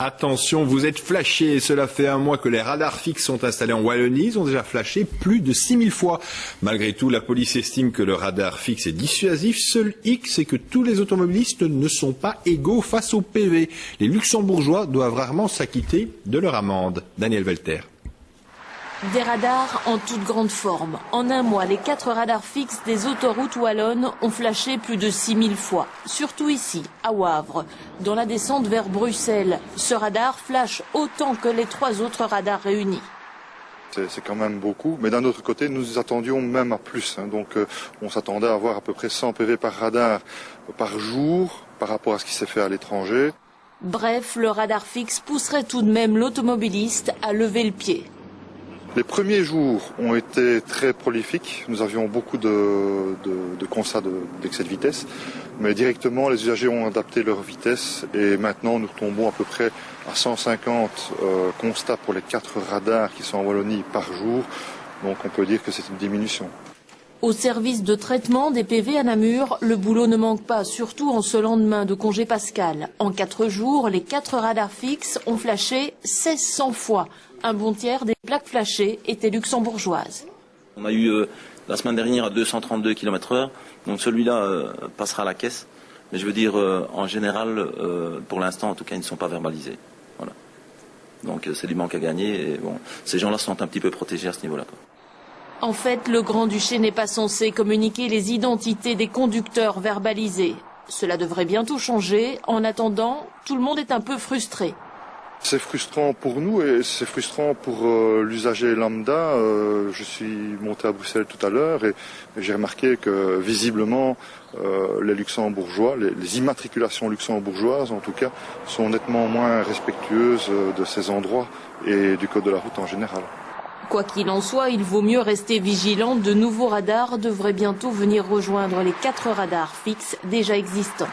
Attention, vous êtes flashés. Cela fait un mois que les radars fixes sont installés en Wallonie. Ils ont déjà flashé plus de 6000 fois. Malgré tout, la police estime que le radar fixe est dissuasif. Seul hic, c'est que tous les automobilistes ne sont pas égaux face au PV. Les luxembourgeois doivent rarement s'acquitter de leur amende. Daniel Welter. Des radars en toute grande forme. En un mois, les 4 radars fixes des autoroutes wallonnes ont flashé plus de 6000 fois. Surtout ici, à Wavre, dans la descente vers Bruxelles. Ce radar flash autant que les 3 autres radars réunis. C'est quand même beaucoup, mais d'un autre côté, nous attendions même à plus. Donc on s'attendait à avoir à peu près 100 PV par radar par jour par rapport à ce qui s'est fait à l'étranger. Bref, le radar fixe pousserait tout de même l'automobiliste à lever le pied. Les premiers jours ont été très prolifiques. Nous avions beaucoup de constats d'excès de vitesse. Mais directement, les usagers ont adapté leur vitesse. Et maintenant, nous tombons à peu près à 150 constats pour les 4 radars qui sont en Wallonie par jour. Donc on peut dire que c'est une diminution. Au service de traitement des PV à Namur, le boulot ne manque pas, surtout en ce lendemain de congé pascal. En 4 jours, les 4 radars fixes ont flashé 1600 fois. Un bon tiers des plaques flashées étaient luxembourgeoises. On a eu la semaine dernière à 232 km/h, donc celui-là passera à la caisse. Mais je veux dire, en général, pour l'instant, en tout cas, ils ne sont pas verbalisés. Voilà. Donc c'est du manque à gagner. Et bon, ces gens-là sont un petit peu protégés à ce niveau-là. En fait, le Grand-Duché n'est pas censé communiquer les identités des conducteurs verbalisés. Cela devrait bientôt changer. En attendant, tout le monde est un peu frustré. C'est frustrant pour nous et c'est frustrant pour l'usager lambda. Je suis monté à Bruxelles tout à l'heure et j'ai remarqué que visiblement les luxembourgeois, les immatriculations luxembourgeoises en tout cas, sont nettement moins respectueuses de ces endroits et du code de la route en général. Quoi qu'il en soit, il vaut mieux rester vigilant. De nouveaux radars devraient bientôt venir rejoindre les 4 radars fixes déjà existants.